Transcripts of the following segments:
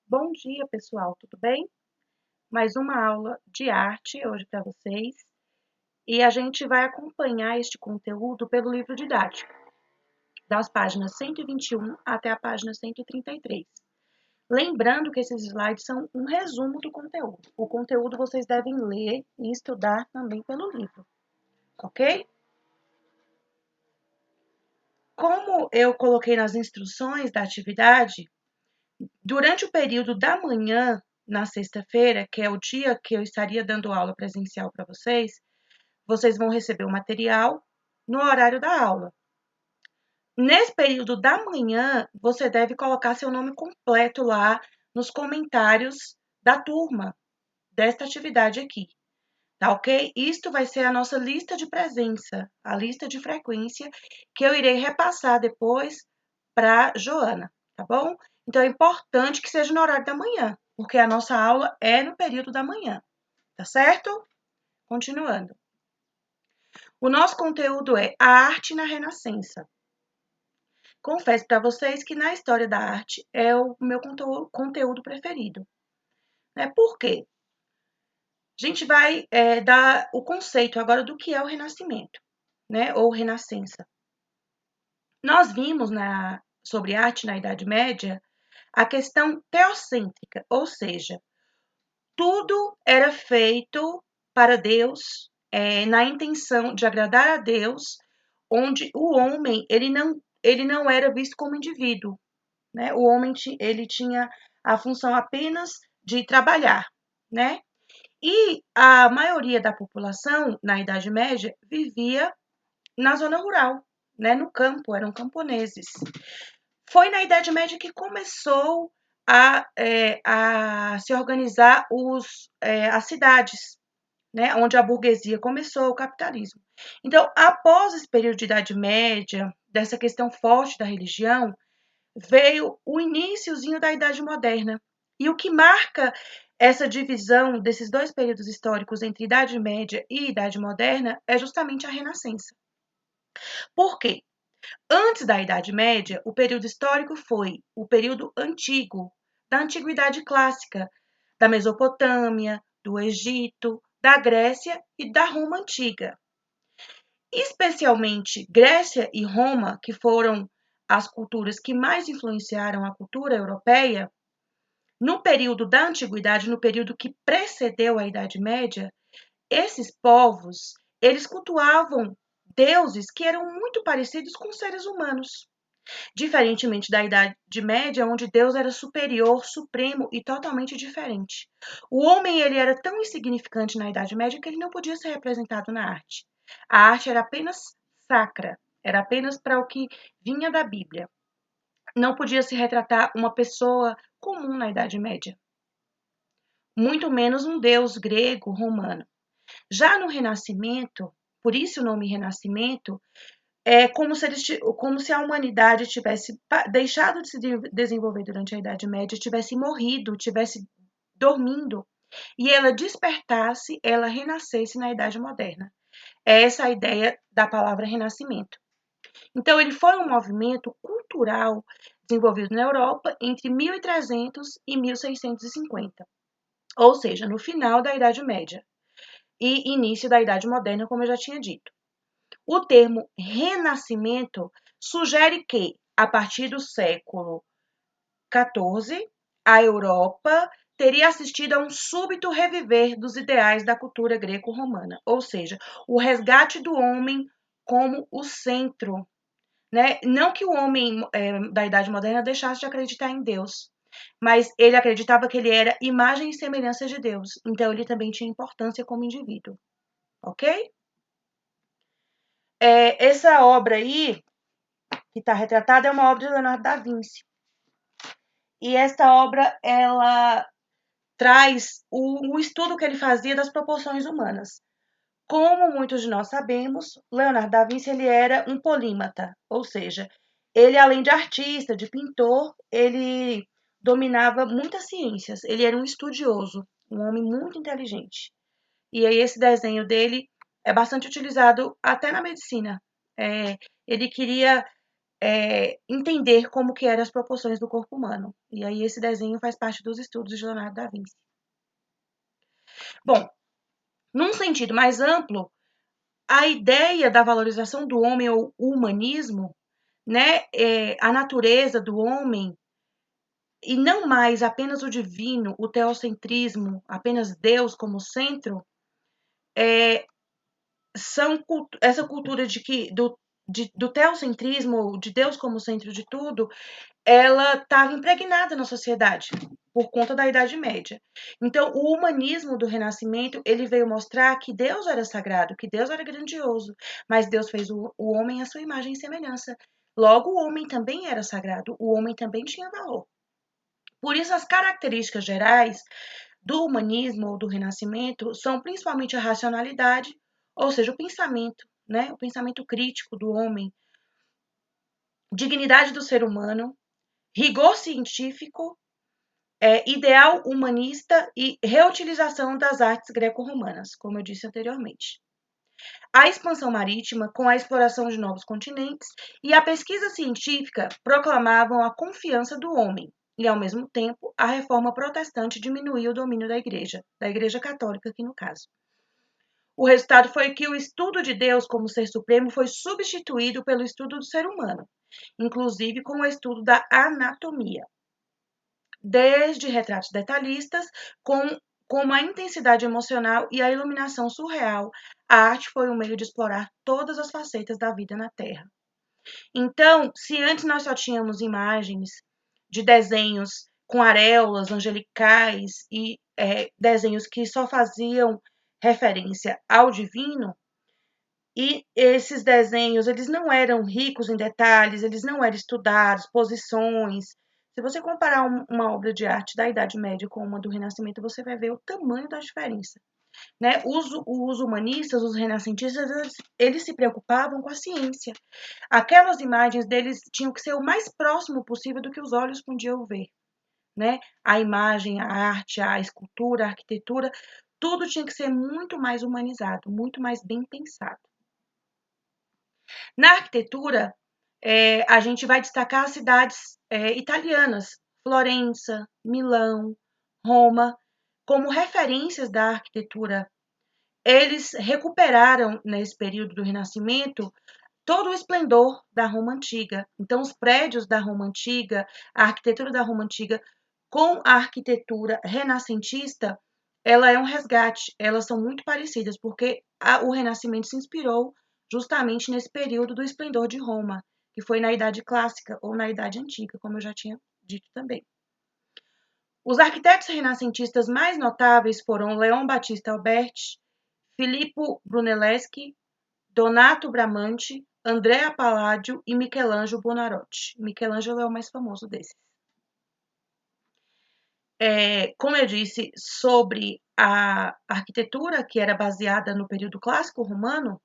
Bom dia, pessoal, tudo bem? Mais uma aula de arte hoje para vocês e a gente vai acompanhar este conteúdo pelo livro didático, das páginas 121 até a página 133. Lembrando que esses slides são um resumo do conteúdo. O conteúdo vocês devem ler e estudar também pelo livro, ok? Como eu coloquei nas instruções da atividade, durante o período da manhã, na sexta-feira, que é o dia que eu estaria dando aula presencial para vocês vão receber o material no horário da aula. Nesse período da manhã, você deve colocar seu nome completo lá nos comentários da turma desta atividade aqui, tá ok? Isto vai ser a nossa lista de presença, a lista de frequência que eu irei repassar depois para Joana, tá bom? Então, é importante que seja no horário da manhã, porque a nossa aula é no período da manhã, tá certo? Continuando. O nosso conteúdo é a arte na Renascença. Confesso para vocês que na história da arte é o meu conteúdo preferido. Por quê? A gente vai dar o conceito agora do que é o Renascimento, ou Renascença. Nós vimos sobre arte na Idade Média a questão teocêntrica, ou seja, tudo era feito para Deus, na intenção de agradar a Deus, onde o homem ele não era visto como indivíduo, né? O homem ele tinha a função apenas de trabalhar, né? E a maioria da população na Idade Média vivia na zona rural, né? No campo, eram camponeses. Foi na Idade Média que começou a se organizar as cidades, né, onde a burguesia começou o capitalismo. Então, após esse período de Idade Média, dessa questão forte da religião, veio o iniciozinho da Idade Moderna. E o que marca essa divisão desses dois períodos históricos entre Idade Média e Idade Moderna é justamente a Renascença. Por quê? Antes da Idade Média, o período histórico foi o período antigo, da Antiguidade Clássica, da Mesopotâmia, do Egito, da Grécia e da Roma Antiga. Especialmente Grécia e Roma, que foram as culturas que mais influenciaram a cultura europeia, no período da Antiguidade, no período que precedeu a Idade Média, esses povos, eles cultuavam deuses que eram muito parecidos com seres humanos. Diferentemente da Idade Média, onde Deus era superior, supremo e totalmente diferente. O homem ele era tão insignificante na Idade Média que ele não podia ser representado na arte. A arte era apenas sacra, era apenas para o que vinha da Bíblia. Não podia se retratar uma pessoa comum na Idade Média, muito menos um deus grego, romano. Já no Renascimento, por isso o nome Renascimento, é como se a humanidade tivesse deixado de se desenvolver durante a Idade Média, tivesse morrido, tivesse dormindo, e ela despertasse, ela renascesse na Idade Moderna. É essa a ideia da palavra renascimento. Então, ele foi um movimento cultural desenvolvido na Europa entre 1300 e 1650, ou seja, no final da Idade Média e início da Idade Moderna, como eu já tinha dito. O termo renascimento sugere que, a partir do século XIV, a Europa teria assistido a um súbito reviver dos ideais da cultura greco-romana, ou seja, o resgate do homem como o centro, né? Não que o homem da Idade Moderna deixasse de acreditar em Deus, mas ele acreditava que ele era imagem e semelhança de Deus, então ele também tinha importância como indivíduo, ok? Essa obra aí, que está retratada, é uma obra de Leonardo da Vinci. E esta obra, ela traz o estudo que ele fazia das proporções humanas. Como muitos de nós sabemos, Leonardo da Vinci ele era um polímata, ou seja, ele além de artista, de pintor, ele dominava muitas ciências, ele era um estudioso, um homem muito inteligente. E aí esse desenho dele é bastante utilizado até na medicina. Ele queria entender como que eram as proporções do corpo humano. E aí esse desenho faz parte dos estudos de Leonardo da Vinci. Bom, num sentido mais amplo, a ideia da valorização do homem ou o humanismo, né, a natureza do homem, e não mais apenas o divino, o teocentrismo, apenas Deus como centro, essa cultura de que do teocentrismo, de Deus como centro de tudo, ela estava impregnada na sociedade por conta da Idade Média. Então, o humanismo do Renascimento, ele veio mostrar que Deus era sagrado, que Deus era grandioso, mas Deus fez o homem à sua imagem e semelhança. Logo, o homem também era sagrado, o homem também tinha valor. Por isso, as características gerais do humanismo ou do Renascimento são principalmente a racionalidade, ou seja, o pensamento, né? O pensamento crítico do homem, dignidade do ser humano, rigor científico, ideal humanista e reutilização das artes greco-romanas, como eu disse anteriormente. A expansão marítima, com a exploração de novos continentes, e a pesquisa científica proclamavam a confiança do homem, e, ao mesmo tempo, a reforma protestante diminuiu o domínio da Igreja Católica aqui no caso. O resultado foi que o estudo de Deus como ser supremo foi substituído pelo estudo do ser humano, inclusive com o estudo da anatomia. Desde retratos detalhistas, com uma intensidade emocional e a iluminação surreal, a arte foi um meio de explorar todas as facetas da vida na Terra. Então, se antes nós só tínhamos imagens de desenhos com areolas angelicais e desenhos que só faziam referência ao divino, e esses desenhos, eles não eram ricos em detalhes, eles não eram estudados, posições. Se você comparar uma obra de arte da Idade Média com uma do Renascimento, você vai ver o tamanho da diferença. Né? Os humanistas, os renascentistas, eles se preocupavam com a ciência. Aquelas imagens deles tinham que ser o mais próximo possível do que os olhos podiam ver. Né? A imagem, a arte, a escultura, a arquitetura, tudo tinha que ser muito mais humanizado, muito mais bem pensado. Na arquitetura, a gente vai destacar as cidades italianas, Florença, Milão, Roma, como referências da arquitetura. Eles recuperaram, nesse período do Renascimento, todo o esplendor da Roma Antiga. Então, os prédios da Roma Antiga, a arquitetura da Roma Antiga, com a arquitetura renascentista, ela é um resgate, elas são muito parecidas, porque o Renascimento se inspirou justamente nesse período do esplendor de Roma, que foi na Idade Clássica ou na Idade Antiga, como eu já tinha dito também. Os arquitetos renascentistas mais notáveis foram Leon Battista Alberti, Filippo Brunelleschi, Donato Bramante, Andrea Palladio e Michelangelo Buonarroti. Michelangelo é o mais famoso desses. Como eu disse sobre a arquitetura, que era baseada no período clássico romano,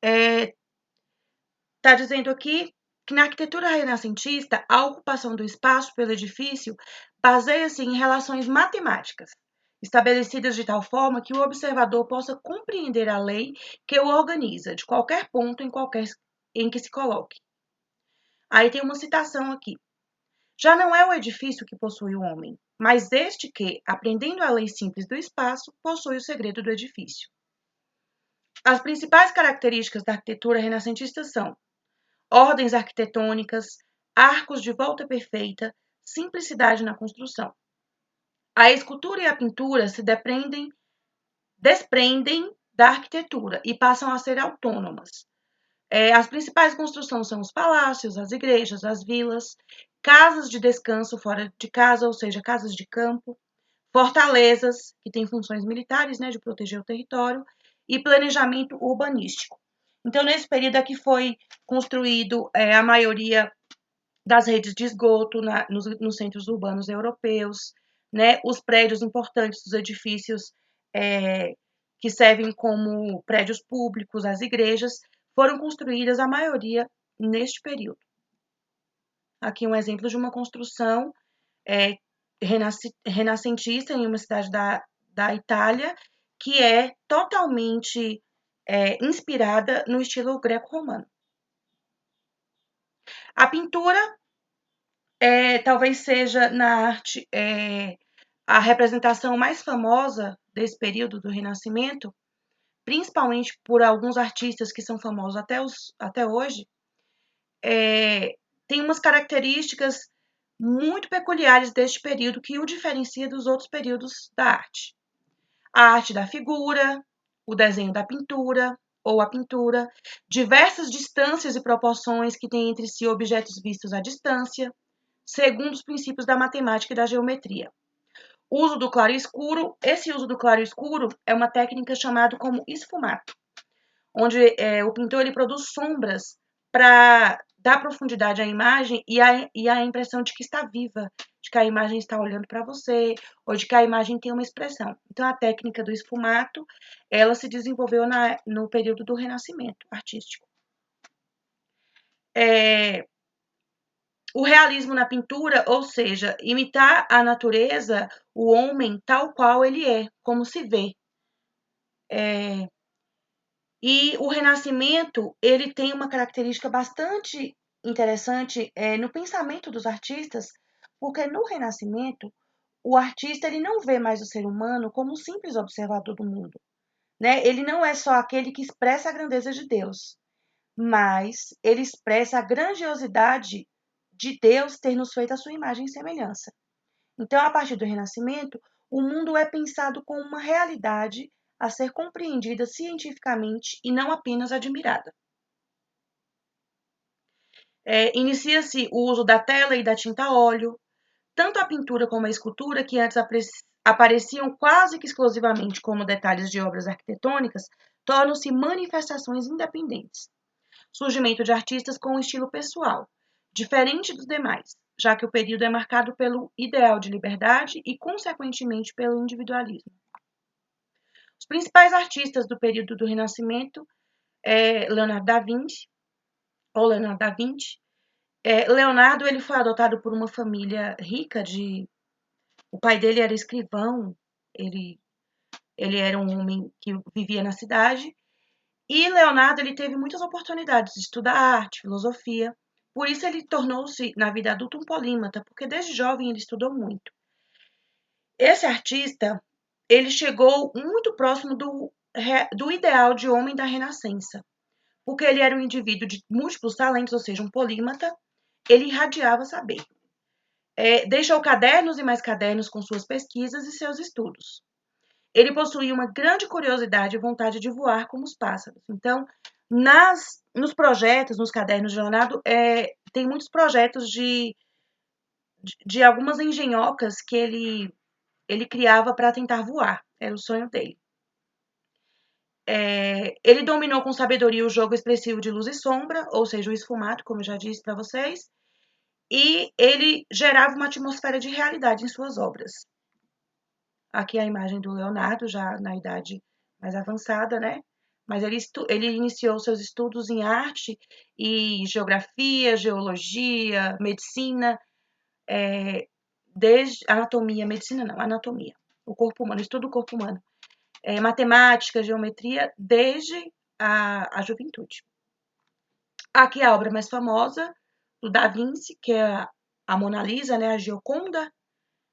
está dizendo aqui que na arquitetura renascentista, a ocupação do espaço pelo edifício baseia-se em relações matemáticas, estabelecidas de tal forma que o observador possa compreender a lei que o organiza, de qualquer ponto em que se coloque. Aí tem uma citação aqui. Já não é o edifício que possui o homem, mas este que, aprendendo a lei simples do espaço, possui o segredo do edifício. As principais características da arquitetura renascentista são ordens arquitetônicas, arcos de volta perfeita, simplicidade na construção. A escultura e a pintura se desprendem da arquitetura e passam a ser autônomas. As principais construções são os palácios, as igrejas, as vilas, casas de descanso fora de casa, ou seja, casas de campo, fortalezas, que têm funções militares, né, de proteger o território, e planejamento urbanístico. Então, nesse período aqui foi construído a maioria das redes de esgoto nos centros urbanos europeus, né, os prédios importantes dos edifícios que servem como prédios públicos, as igrejas, foram construídas a maioria neste período. Aqui um exemplo de uma construção renascentista em uma cidade da Itália, que é totalmente inspirada no estilo greco-romano. A pintura talvez seja na arte a representação mais famosa desse período do Renascimento, principalmente por alguns artistas que são famosos até hoje. Tem umas características muito peculiares deste período que o diferencia dos outros períodos da arte. A arte da figura, o desenho da pintura ou a pintura, diversas distâncias e proporções que têm entre si objetos vistos à distância, segundo os princípios da matemática e da geometria. O uso do claro e escuro, esse uso do claro e escuro é uma técnica chamada como esfumato, onde o pintor ele produz sombras para dar profundidade à imagem e a impressão de que está viva, de que a imagem está olhando para você, ou de que a imagem tem uma expressão. Então, a técnica do esfumato, ela se desenvolveu no período do Renascimento artístico. O realismo na pintura, ou seja, imitar a natureza, o homem tal qual ele é, como se vê. E o Renascimento, ele tem uma característica bastante interessante no pensamento dos artistas, porque no Renascimento, o artista ele não vê mais o ser humano como um simples observador do mundo, né? Ele não é só aquele que expressa a grandeza de Deus, mas ele expressa a grandiosidade de Deus ter nos feito a sua imagem e semelhança. Então, a partir do Renascimento, o mundo é pensado como uma realidade a ser compreendida cientificamente e não apenas admirada. Inicia-se o uso da tela e da tinta a óleo, tanto a pintura como a escultura, que antes apareciam quase que exclusivamente como detalhes de obras arquitetônicas, tornam-se manifestações independentes. Surgimento de artistas com um estilo pessoal, diferente dos demais, já que o período é marcado pelo ideal de liberdade e, consequentemente, pelo individualismo. Os principais artistas do período do Renascimento Leonardo da Vinci, ou Leonardo da Vinci. Leonardo ele foi adotado por uma família rica o pai dele era escrivão, ele era um homem que vivia na cidade, e Leonardo ele teve muitas oportunidades de estudar arte, filosofia, por isso ele tornou-se, na vida adulta, um polímata, porque desde jovem ele estudou muito. Esse artista, ele chegou muito próximo do ideal de homem da Renascença, porque ele era um indivíduo de múltiplos talentos, ou seja, um polímata, ele irradiava saber. Deixou cadernos e mais cadernos com suas pesquisas e seus estudos. Ele possuía uma grande curiosidade e vontade de voar como os pássaros. Então, nos projetos, nos cadernos de Leonardo, tem muitos projetos de algumas engenhocas que ele criava para tentar voar. Era o sonho dele. Ele dominou com sabedoria o jogo expressivo de luz e sombra, ou seja, o esfumato, como eu já disse para vocês, e ele gerava uma atmosfera de realidade em suas obras. Aqui a imagem do Leonardo, já na idade mais avançada, né? Mas ele iniciou seus estudos em arte e geografia, geologia, medicina, desde anatomia, medicina não, anatomia, o corpo humano, estudo do corpo humano, matemática, geometria, desde a juventude. Aqui a obra mais famosa do Da Vinci, que é a Mona Lisa, né, a Gioconda,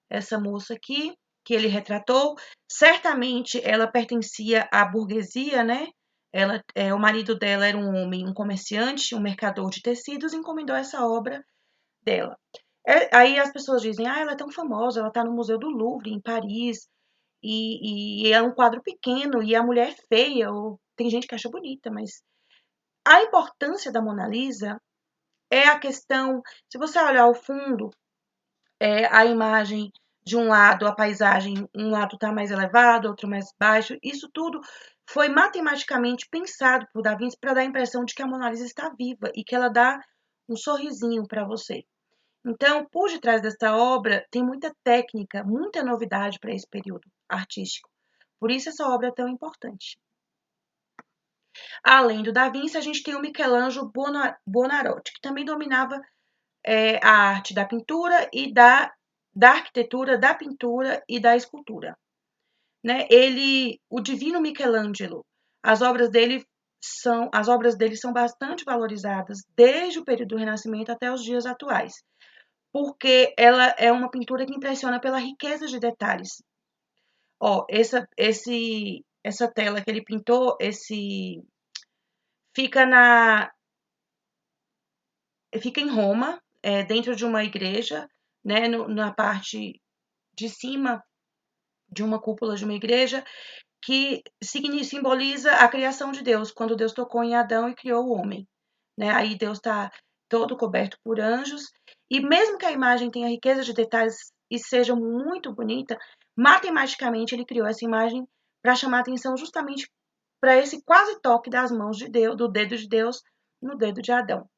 essa moça aqui, que ele retratou, certamente ela pertencia à burguesia, né? O marido dela era um homem, um comerciante, um mercador de tecidos, e encomendou essa obra dela. Aí as pessoas dizem, ela é tão famosa, ela está no Museu do Louvre, em Paris, e é um quadro pequeno, e a mulher é feia, ou tem gente que acha bonita, mas a importância da Mona Lisa é a questão, se você olhar ao fundo, a imagem de um lado, a paisagem, um lado está mais elevado, outro mais baixo. Isso tudo foi matematicamente pensado por Da Vinci para dar a impressão de que a Mona Lisa está viva e que ela dá um sorrisinho para você. Então, por detrás desta obra, tem muita técnica, muita novidade para esse período artístico. Por isso essa obra é tão importante. Além do Da Vinci, a gente tem o Michelangelo Buonarroti, que também dominava a arte da pintura e da arquitetura, da pintura e da escultura. Né? O divino Michelangelo, as obras dele as obras dele são bastante valorizadas desde o período do Renascimento até os dias atuais, porque ela é uma pintura que impressiona pela riqueza de detalhes. Ó, essa tela que ele pintou, fica fica em Roma, dentro de uma igreja, né, na parte de cima de uma cúpula de uma igreja, que simboliza a criação de Deus, quando Deus tocou em Adão e criou o homem. Né? Aí Deus está todo coberto por anjos, e mesmo que a imagem tenha riqueza de detalhes e seja muito bonita, matematicamente ele criou essa imagem para chamar atenção justamente para esse quase toque das mãos de Deus, do dedo de Deus no dedo de Adão.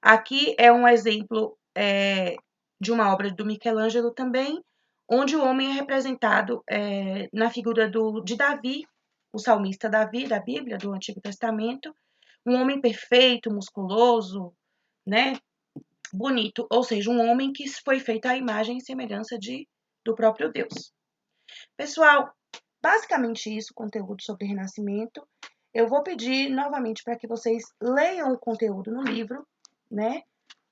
Aqui é um exemplo de uma obra do Michelangelo também, onde o homem é representado na figura de Davi, o salmista Davi, da Bíblia, do Antigo Testamento, um homem perfeito, musculoso, né, bonito, ou seja, um homem que foi feito à imagem e semelhança do próprio Deus. Pessoal, basicamente isso, conteúdo sobre Renascimento. Eu vou pedir novamente para que vocês leiam o conteúdo no livro, né,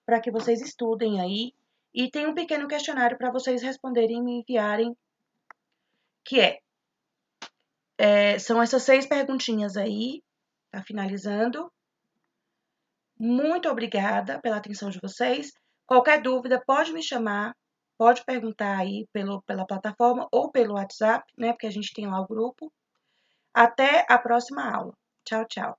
para que vocês estudem aí, e tem um pequeno questionário para vocês responderem e me enviarem, que são essas 6 perguntinhas aí, tá finalizando. Muito obrigada pela atenção de vocês. Qualquer dúvida, pode me chamar, pode perguntar aí pela plataforma ou pelo WhatsApp, né? Porque a gente tem lá o grupo. Até a próxima aula. Tchau, tchau.